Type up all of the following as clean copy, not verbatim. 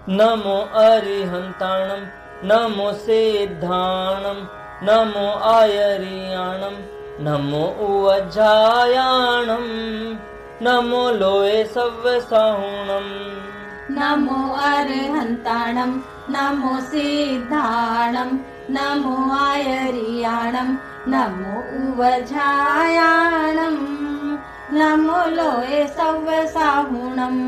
नमो अरिहन्ताणं नमो सिद्धाणं नमो आयर्याणं नमो उवज्झायाणं नमो लोये सव्वसाहुणम् नमो अरिहन्ताणं नमो सिद्धाणं नमो आयर्याणं नमो उवज्झायाणं नमो लोये सव्वसाहुणम्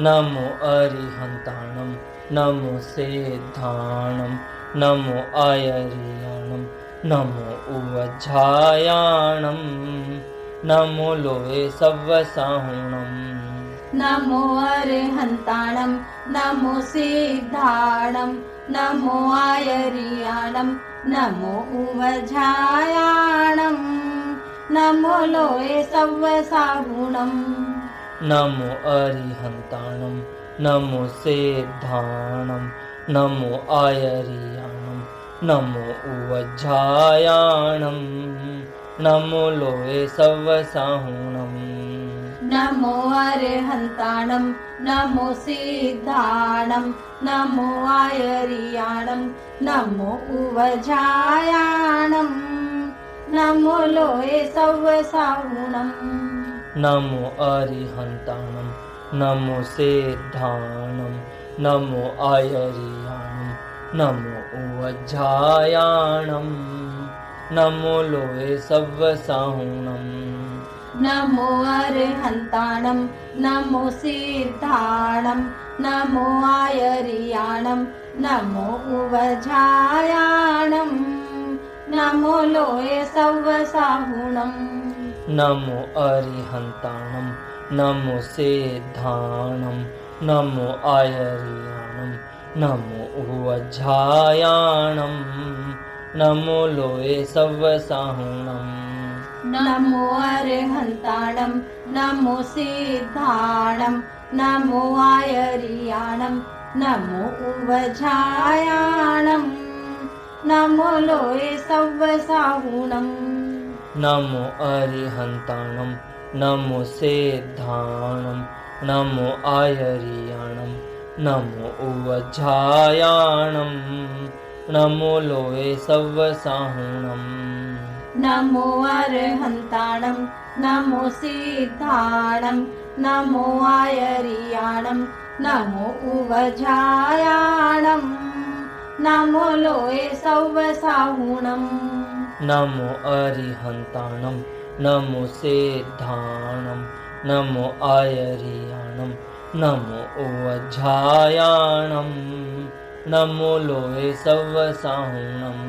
नमो अरिहन्ताणं नमो सिद्धाणं नमो आयर्याणं नमो उवज्झायाणं नमो लोये सव्वसाहुणम् नमो अरिहन्ताणं नमो सिद्धाणं नमो आयर्याणं नमो उवज्झायाणं नमो लोये सव्वसाहुणम् नमो अरिहन्ताणं नमो सिद्धाणं नमो आयर्याणं नमो उवज्झायाणं नमो लोये सव्वसाहुणम् नमो अरिहन्ताणं नमो सिद्धाणं नमो आयर्याणं नमो उवज्झायाणं नमो लोये सव्वसाहुणम् नमो अरिहन्ताणं नमो सिद्धाणं नमो आयर्याणं नमो उवज्झायाणं नमो लोये सव्वसाहुणम् नमो अरिहन्ताणं नमो सिद्धाणं नमो आयर्याणं नमो उवज्झायाणं नमो लोये सव्वसाहुणम् नमो अरिहन्ताणं नमो सिद्धाणं नमो आयर्याणं नमो उवज्झायाणं नमो लोये सव्वसाहुणम् नमो अरिहन्ताणं नमो सिद्धाणं नमो आयर्याणं नमो उवज्झायाणं नमो लोये सव्वसाहुणम् नमो अरिहन्ताणं नमो सिद्धाणं नमो आयर्याणं नमो उवज्झायाणं नमो लोये सव्वसाहुणम् नमो अरिहन्ताणं नमो सिद्धाणं नमो आयर्याणं नमो उवज्झायाणं नमो लोये सव्वसाहुणम् नमो अरिहन्ताणं नमो सिद्धाणं नमो आयर्याणं नमो उवज्झायाणं नमो लोये सव्वसाहुणम्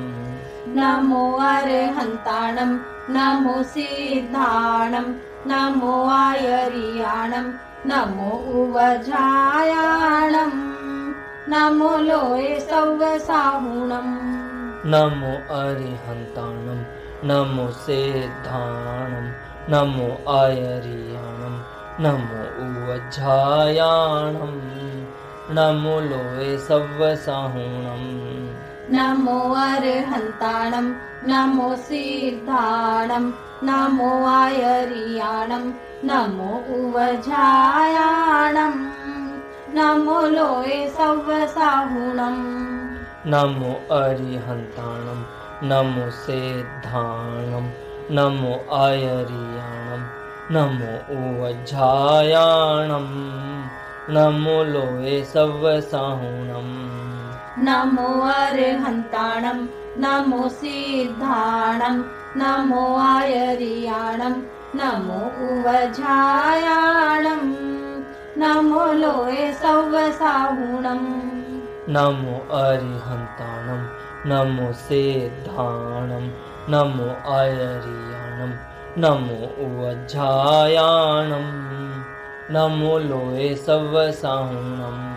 नमो अरिहन्ताणं नमो सिद्धाणं नमो आयर्याणं नमो उवज्झायाणं नमो लोये सव्वसाहुणम् नमो अरिहन्ताणं नमो सिद्धाणं नमो आयर्याणं नमो उवज्झायाणं नमो लोये सव्वसाहुणम् नमो अरिहन्ताणं नमो सिद्धाणं नमो आयर्याणं नमो उवज्झायाणं नमो लोये सव्वसाहुणम् नमो अरिहन्ताणं नमो सिद्धाणं नमो आयर्याणं नमो उवज्झायाणं नमो लोये सव्वसाहुणम् नमो अरिहन्ताणं नमो सिद्धाणं नमो आयर्याणं नमो उवज्झायाणं नमो लोये सव्वसाहुणम् नमो अरिहन्ताणं नमो सिद्धाणं नमो आयर्याणं नमो उवज्झायाणं नमो लोये सव्वसाहुणम्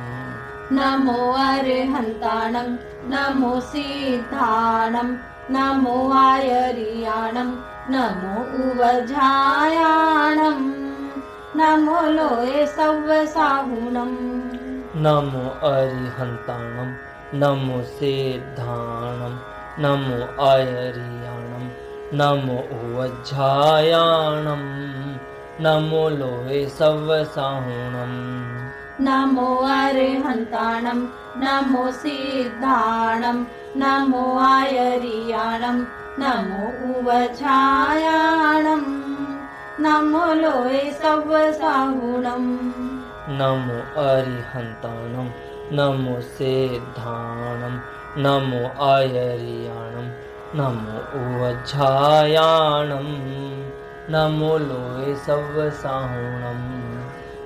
नमो अरिहन्ताणं नमो सिद्धाणं नमो आयर्याणं नमो उवज्झायाणं नमो लोये सव्वसाहुणम् नमो अरिहन्ताणं नमो सिद्धाणं नमो आयर्याणं नमो उवज्झायाणं नमो लोये सव्वसाहुणम् नमो अरिहन्ताणं नमो सिद्धाणं नमो आयर्याणं नमो उवझायाणं नमो लोये सव्वसाहुणं नमो अरिहन्ताणं नमो सिद्धाणं नमो आयर्याणं नमो उवझायाणं नमो लोये सव्वसाहुणं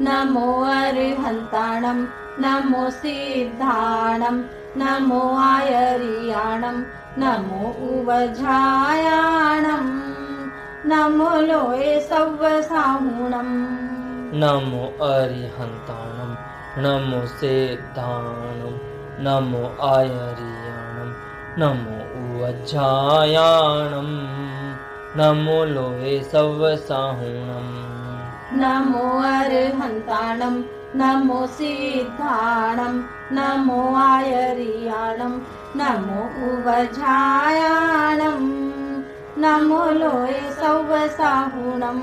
नमो अरिहन्ताणं नमो सिद्धाणं नमो आयर्याणं नमो उवझायाणं नमो लोये सव्वसाहुणं नमो अरिहन्ताणं नमो सिद्धाणं नमो आयर्याणं नमो उवझायाणं नमो लोये सव्वसाहुणं नमो अरिहन्ताणं नमो सिद्धाणं नमो आयर्याणं नमो उवझायाणं नमो लोये सव्वसाहुणं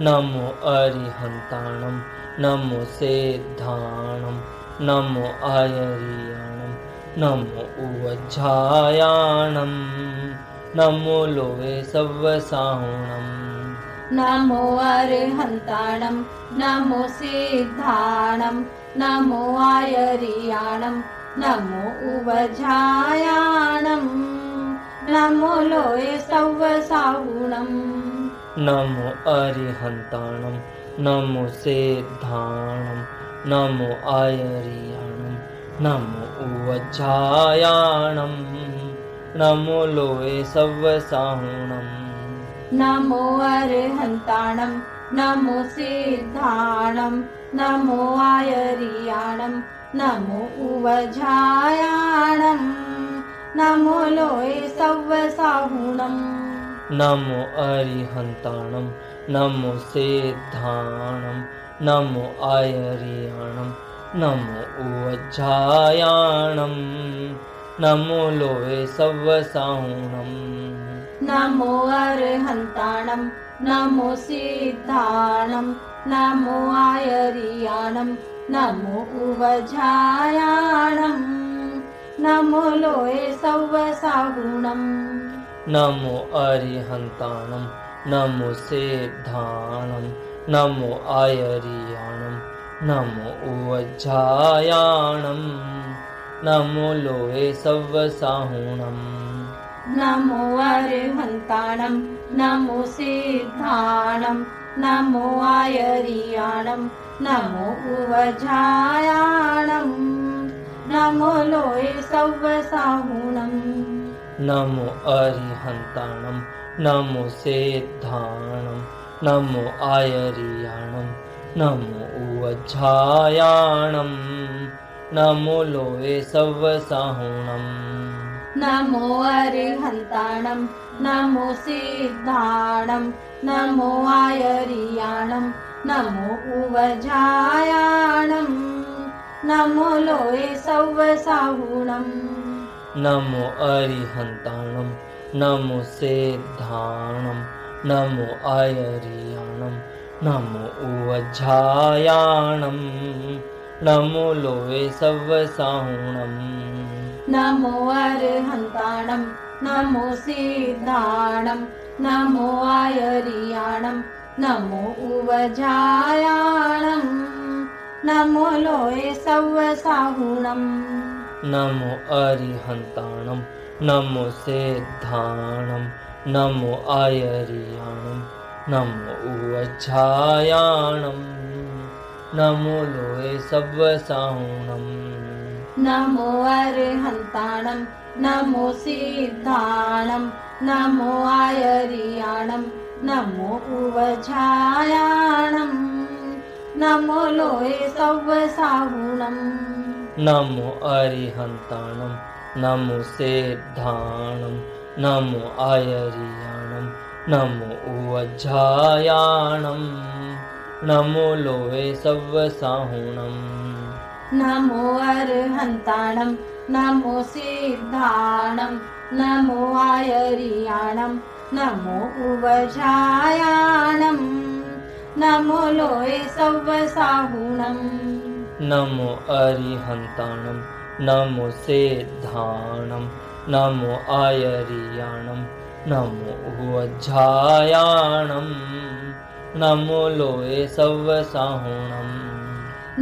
नमो अरिहन्ताणं नमो सिद्धाणं नमो आयर्याणं नमो उवझायाणं नमो लोये सव्वसाहुणं नमो अरिहन्ताणं नमो सिद्धाणं नमो आयर्याणं नमो उवझायाणं नमो लोये सव्वसाहुणं नमो अरिहन्ताणं नमो सिद्धाणं नमो आयर्याणं नमो उवझायाणं नमो लोये सव्वसाहुणं नमो अरिहन्ताणं नमो सिद्धाणं नमो आयर्याणं नमो उवझायाणं नमो लोये सव्वसाहुणं नमो अरिहन्ताणं नमो सिद्धाणं नमो आयर्याणं नमो उवझायाणं नमो लोये सव्वसाहुणं नमो अरिहन्ताणं नमो सिद्धाणं नमो आयर्याणं नमो उवझायाणं नमो लोये सव्वसाहुणं नमो अरिहन्ताणं नमो सिद्धाणं नमो आयर्याणं नमो उवझायाणं नमो लोये सव्वसाहुणं नमो अरिहन्ताणं नमो सिद्धाणं नमो आयर्याणं नमो उवझायाणं नमो लोये सव्वसाहुणं नमो अरिहन्ताणं नमो सिद्धाणं नमो आयर्याणं नमो उवझायाणं नमो लोये सव्वसाहुणं नमो अरिहन्ताणं नमो सिद्धाणं नमो आयर्याणं नमो उवझायाणं नमो लोये सव्वसाहुणं नमो अरिहन्ताणं नमो सिद्धाणं नमो आयर्याणं नमो उवझायाणं नमो लोये सव्वसाहुणं नमो अरिहन्ताणं नमो सिद्धाणं नमो आयर्याणं नमो उवझायाणं नमो लोये सव्वसाहुणं नमो अरिहन्ताणं नमो सिद्धाणं नमो आयर्याणं नमो उवझायाणं नमो लोये सव्वसाहुणं नमो अरिहन्ताणं नमो सिद्धाणं नमो आयर्याणं नमो उवझायाणं नमो लोये सव्वसाहुणं नमो अरिहन्ताणं नमो सिद्धाणं नमो आयर्याणं नमो उवझायाणं नमो लोये सव्वसाहुणं नमो अरिहन्ताणं नमो सिद्धाणं नमो आयर्याणं नमो उवझायाणं नमो लोये सव्वसाहुणं नमो अरिहन्ताणं नमो सिद्धाणं नमो आयर्याणं नमो वज्रायाणं नमो लोये सव्वसाहुणं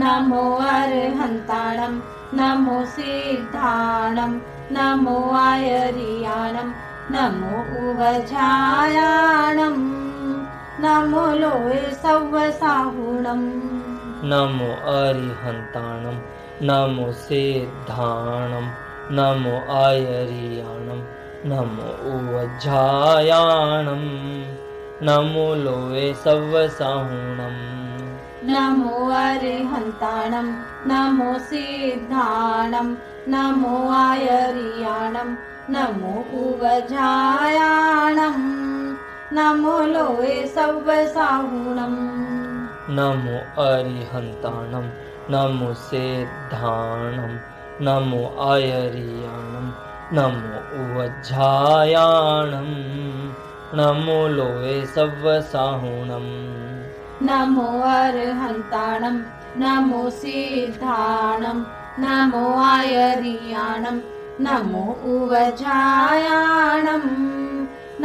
नमो अरिहन्ताणं नमो सिद्धाणं नमो आयर्याणं नमो वज्रायाणं नमो लोये सव्वसाहुणं नमो अरिहन्ताणं नमो सिद्धाणं नमो आयर्याणं नमो वज्रायाणं नमो लोये सव्वसाहुणं नमो अरिहन्ताणं नमो सिद्धाणं नमो आयर्याणं नमो वज्रायाणं नमो लोये सव्वसाहुणं नमो अरिहन्ताणं नमो सिद्धाणं नमो आयर्याणं नमो वज्रायाणं नमो लोये सव्वसाहुणं नमो अरिहन्ताणं नमो सिद्धाणं नमो आयर्याणं नमो वज्रायाणं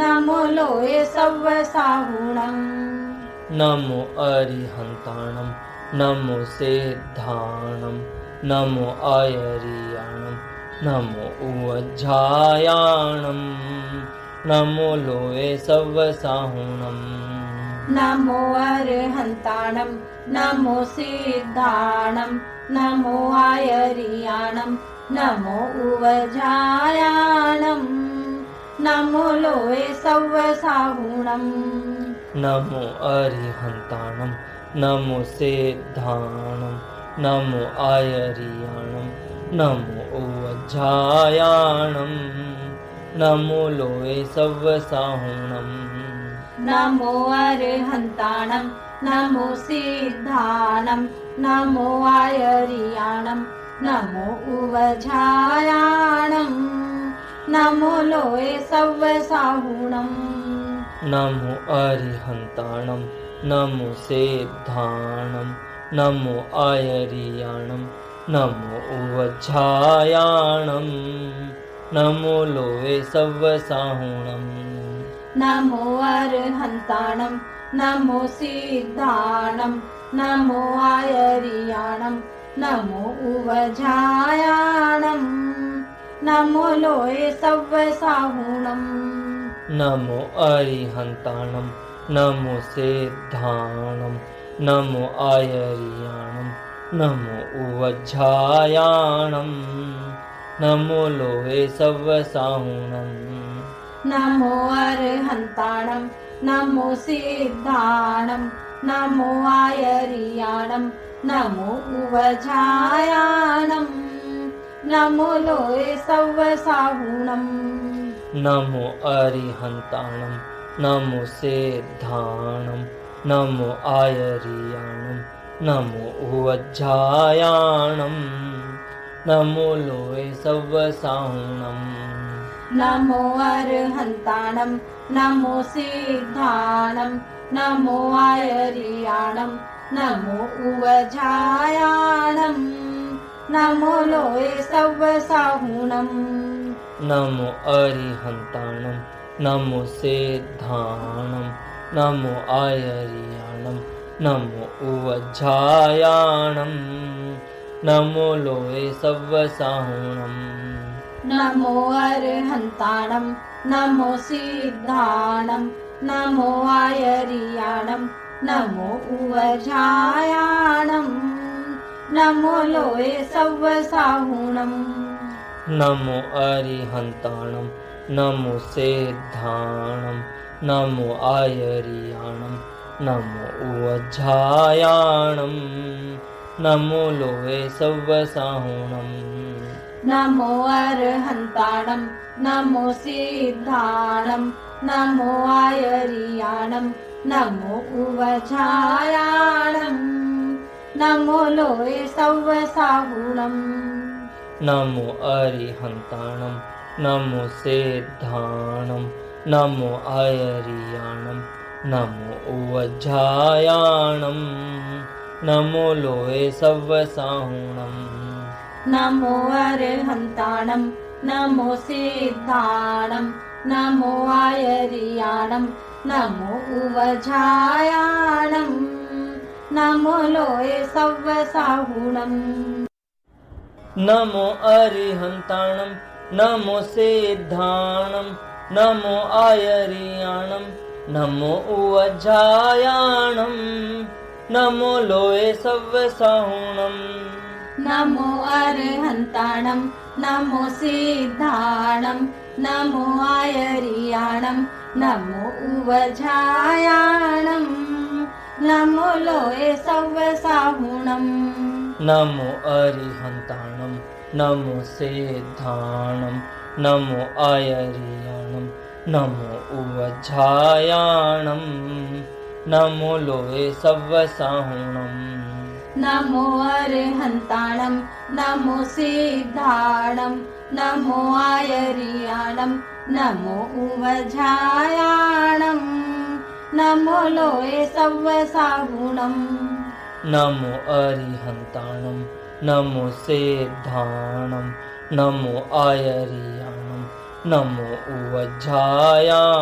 नमो लोये सव्वसाहुणं नमो अरिहन्ताणं नमो सिद्धाणं नमो आयर्याणं नमो वज्रायाणं नमो लोये सव्वसाहुणं नमो अरिहन्ताणं नमो सिद्धाणं नमो आयर्याणं नमो वज्रायाणं नमो लोये सव्वसाहुणं नमो अरिहन्ताणं नमो सिद्धाणं नमो आयर्याणं नमो वज्रायाणं नमो लोये सव्वसाहुणं नमो अरिहन्ताणं नमो सिद्धाणं नमो आयर्याणं नमो वज्रायाणं नमो लोये सव्वसाहुणं नमो अरिहन्ताणं नमो सिद्धाणं नमो आयर्याणं नमो वज्रायाणं नमो लोये सव्वसाहुणं नमो अरिहन्ताणं नमो सिद्धाणं नमो आयर्याणं नमो वज्रायाणं नमो लोये सव्वसाहुणं नमो अरिहन्ताणं नमो सिद्धाणं नमो आयर्याणं नमो वज्रायाणं नमो लोये सव्वसाहुणं नमो अरिहन्ताणं नमो सिद्धाणं नमो आयर्याणं नमो वज्रायाणं नमो लोये सव्वसाहुणं नमो अरिहन्ताणं नमो सिद्धाणं नमो आयर्याणं नमो वज्रायाणं नमो लोये सव्वसाहुणं नमो अरिहन्ताणं नमो सिद्धाणं नमो आयर्याणं नमो वज्रायाणं नमो लोये सव्वसाहुणं नमो अरिहन्ताणं नमो सिद्धाणं नमो आयर्याणं नमो वज्रायाणं नमो लोये सव्वसाहुणं नमो अरिहन्ताणं नमो सिद्धाणं नमो आयर्याणं नमो वज्रायाणं नमो लोये सव्वसाहुणं नमो अरिहन्ताणं नमो सिद्धाणं नमो आयर्याणं नमो वज्रायाणं नमो लोये सव्वसाहुणं नमो अरिहन्ताणं नमो सिद्धाणं नमो आयर्याणं नमो वज्रायाणं नमो लोये सव्वसाहुणं नमो अरिहन्ताणं नमो सिद्धाणं नमो आयर्याणं नमो वज्रायाणं नमो लोहे सव्वसाहुणम् नमो अरहन्ताणं नमो सिद्धाणं नमो आयर्याणं नमो उवजायाणं नमो लोहे सव्वसाहुणम् नमो अरिहन्ताणं नमो सिद्धाणं नमो आयर्याणं नमो उवजायाणं नमो लोहे सव्वसाहुणम् नमो अरहन्ताणं नमो सिद्धाणं नमो आयर्याणं नमो उवजायाणं नमो लोहे सव्वसाहुणम् नमो अरिहन्ताणं नमो सिद्धाणं नमो आयर्याणं नमो उवजायाणं नमो लोहे सव्वसाहुणम् नमो अरहन्ताणं नमो सिद्धाणं नमो आयर्याणं नमो उवजायाणं नमो लोहे सव्वसाहुणम् नमो अरिहन्ताणं नमो सिद्धाणं नमो आयर्याणं नमो उवजायाणं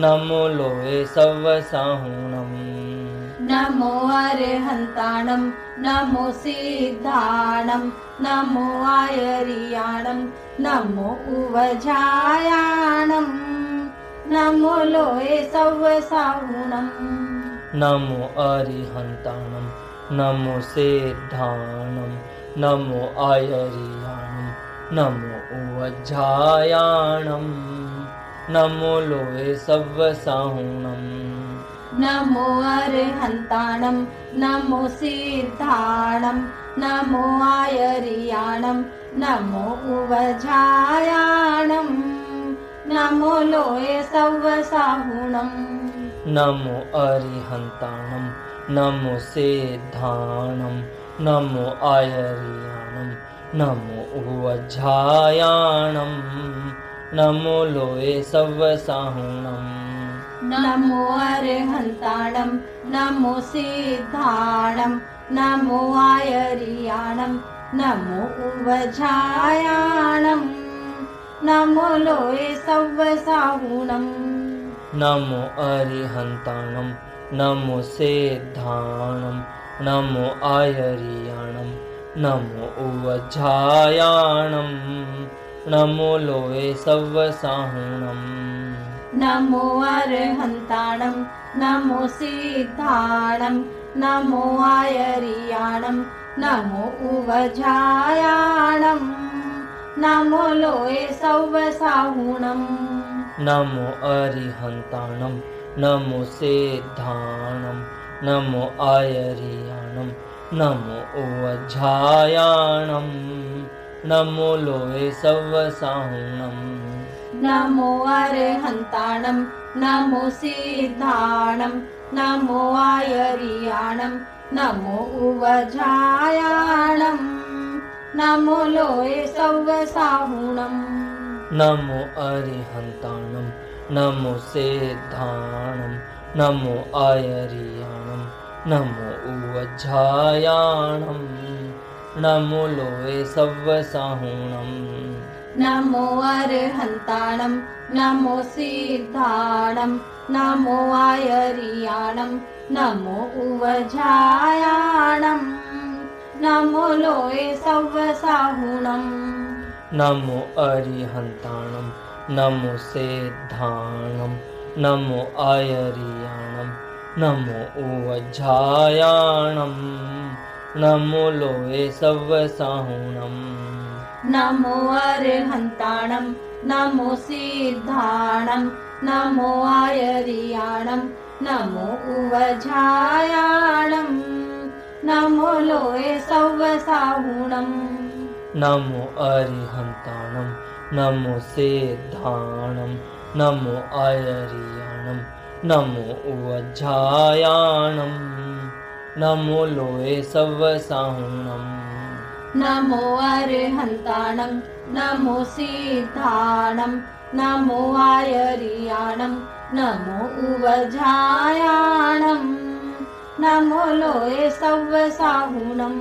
नमो लोहे सव्वसाहुणम् नमो अरहन्ताणं नमो सिद्धाणं नमो आयर्याणं नमो उवजायाणं नमो लोहे सव्वसाहुणम् नमो अरिहन्ताणं नमो सिद्धाणं नमो आयर्याणं नमो उवजायाणं नमो लोहे सव्वसाहुणम् नमो अरहन्ताणं नमो सिद्धाणं नमो आयर्याणं नमो उवजायाणं नमो लोहे सव्वसाहुणम् नमो अरिहन्ताणं नमो सिद्धाणं नमो आयर्याणं नमो उवजायाणं नमो लोहे सव्वसाहुणम् नमो अरहन्ताणं नमो सिद्धाणं नमो आयर्याणं नमो उवजायाणं नमो लोहे सव्वसाहुणम् नमो अरिहन्ताणं नमो सिद्धाणं नमो आयर्याणं नमो उवजायाणं नमो लोहे सव्वसाहुणम् नमो अरहन्ताणं नमो सिद्धाणं नमो आयर्याणं नमो उवजायाणं नमो लोहे सव्वसाहुणम् नमो अरिहन्ताणं नमो सिद्धाणं नमो आयर्याणं नमो उवजायाणं नमो लोहे सव्वसाहुणम् नमो अरहन्ताणं नमो सिद्धाणं नमो आयर्याणं नमो उवजायाणं नमो लोहे सव्वसाहुणम् नमो अरिहन्ताणं नमो सिद्धाणं नमो आयर्याणं नमो उवजायाणं नमो लोहे सव्वसाहुणम् नमो अरहन्ताणं नमो सिद्धाणं नमो आयर्याणं नमो उवजायाणं नमो लोहे सव्वसाहुणम् नमो अरिहन्ताणं नमो सिद्धाणं नमो आयर्याणं नमो उवजायाणं नमो लोहे सव्वसाहुणम् नमो अरहन्ताणं नमो सिद्धाणं नमो आयर्याणं नमो उवजायाणं नमो लोहे सव्वसाहुणम् नमो अरिहन्ताणं नमो सिद्धाणं नमो आयर्याणं नमो उवजायाणं नमो लोहे सव्वसाहुणम् नमो अरहन्ताणं नमो सिद्धाणं नमो आयर्याणं नमो उवजायाणं नमो लोये सव्वसाहुणम्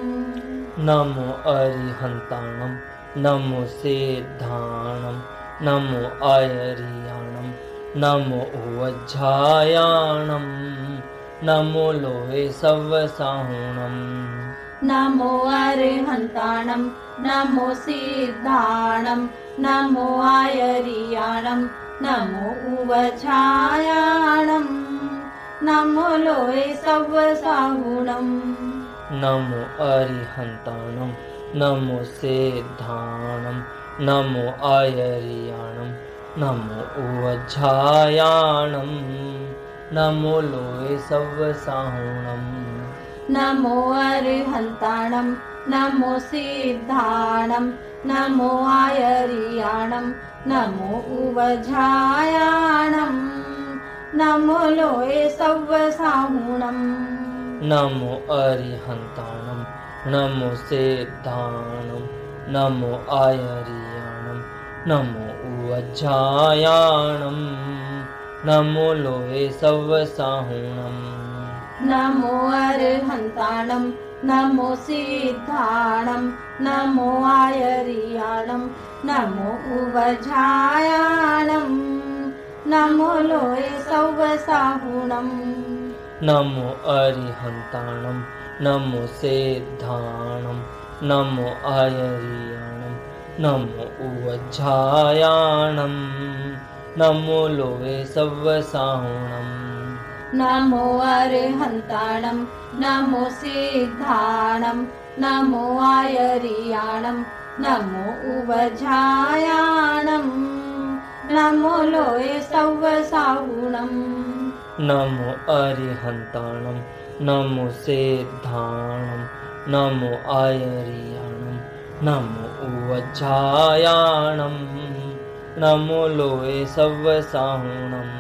नमो अरिहन्ताणं नमो सिद्धाणं नमो आयर्याणं नमो उवज्झायाणं नमो लोये सव्वसाहुणम् नमो अरिहन्ताणं नमो सिद्धाणं नमो आयर्याणं नमो उवज्झायाणं नमो लोये सव्वसाहुणम् नमो अरिहन्ताणं नमो सिद्धाणं नमो आयर्याणं नमो उवज्झायाणं नमो लोये सव्वसाहुणम् नमो अरिहन्ताणं नमो सिद्धाणं नमो आयर्याणं नमो उवज्झायाणं नमो लोये सव्वसाहुणम् नमो अरिहन्ताणं नमो सिद्धाणं नमो आयर्याणं नमो उवज्झायाणं नमो लोये सव्वसाहुणम् नमो अरिहन्ताणं नमो सिद्धाणं नमो आयर्याणं नमो उवज्झायाणं नमो लोये सव्वसाहुणम् नमो अरिहन्ताणं नमो सिद्धाणं नमो आयर्याणं नमो उवज्झायाणं नमो लोये सव्वसाहुणम् नमो अरिहन्ताणं नमो सिद्धाणं नमो आयर्याणं नमो उवज्झायाणं नमो लोये सव्वसाहुणम् नमो अरिहन्ताणं नमो सिद्धाणं नमो आयर्याणं नमो उवज्झायाणं नमो लोये सव्वसाहुणम्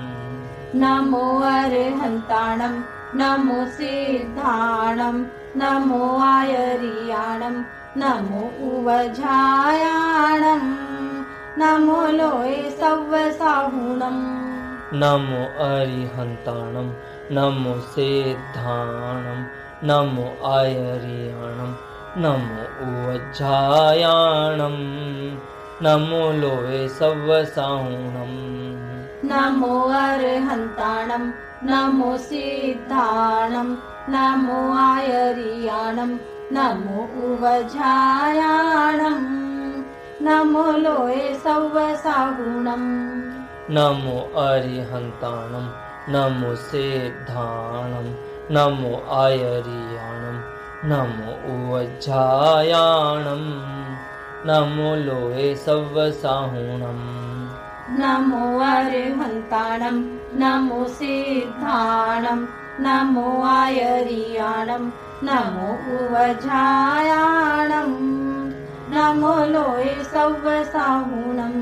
नमो अरिहन्ताणं नमो सिद्धाणं नमो आयर्याणं नमो उवज्झायाणं नमो लोये सव्वसाहुणम् नमो अरिहन्ताणं नमो सिद्धाणं नमो आयर्याणं नमो उवज्झायाणं नमो लोये सव्वसाहुणम् नमो अरिहन्ताणं नमो सिद्धाणं नमो आयर्याणं नमो उवज्झायाणं नमो लोये सव्वसाहुणम् नमो अरिहन्ताणं नमो सिद्धाणं नमो आयर्याणं नमो उवज्झायाणं नमो लोये सव्वसाहुणम् नमो अरिहन्ताणं नमो सिद्धाणं नमो आयर्याणं नमो उवज्झायाणं नमो लोये सव्वसाहुणम्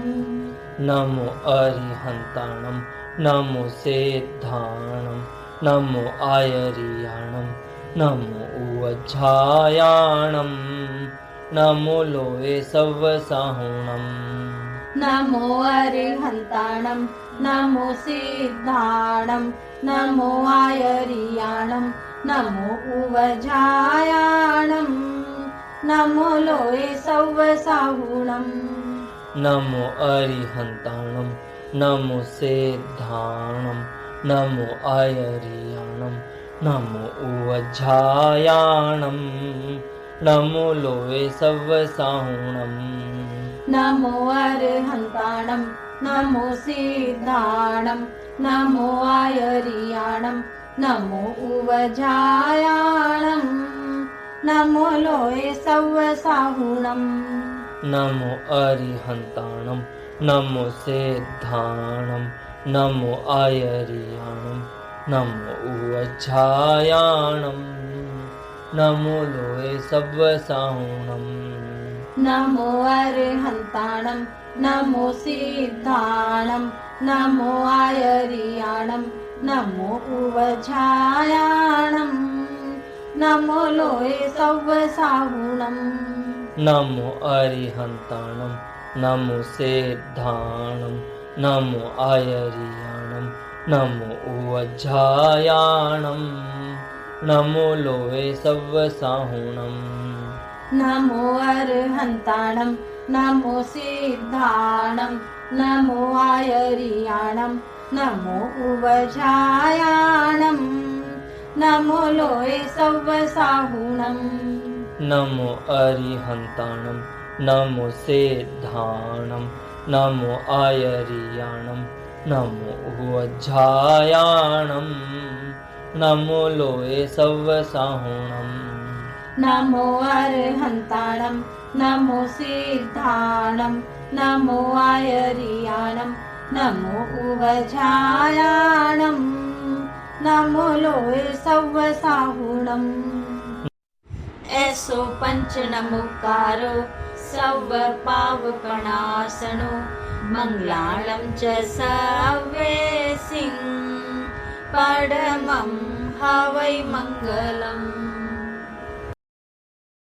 नमो अरिहन्ताणं नमो सिद्धाणं नमो आयर्याणं नमो उवज्झायाणं नमो लोये सव्वसाहुणम् नमो अरिहन्ताणं नमो सिद्धाणं नमो आयर्याणं नमो उवज्झायाणं नमो लोये सव्वसाहुणम् नमो अरिहन्ताणं नमो सिद्धाणं नमो आयर्याणं नमो उवज्झायाणं नमो लोये सव्वसाहुणम् नमो अरिहन्ताणं नमो सिद्धाणं नमो आयर्याणं नमो उवज्झायाणं नमो लोये सव्वसाहुणम् नमो अरिहन्ताणं नमो सिद्धाणं नमो आयर्याणं नमो उवज्झायाणं नमो लोये सव्वसाहुणम् नमो अरिहन्ताणं नमो सिद्धाणं नमो आयर्याणं नमो उवज्झायाणं नमो लोये सव्वसाहुणम् नमो अरिहन्ताणं नमो सिद्धाणं नमो आयर्याणं नमो उवज्झायाणं नमो लोहे सव्वसाहुणम् नमो अरहन्ताणं नमो सिद्धाणं नमो आयर्याणं नमो उवजायाणं नमो लोहे सव्वसाहुणम् नमो अरिहन्ताणं नमो सिद्धाणं नमो आयर्याणं नमो उवज्झायाणं नमो लोहे सव्वसाहुणम् नमो अरहन्ताणं नमो सिद्धाणं नमो आयर्याणं नमो उवजायाणं नमो लोहे सव्वसाहुणम् ऐसो पंच नमोकारो सव्व पावपणासनो मंगलालं च सव्वेसिं परमं हवै मंगलम्।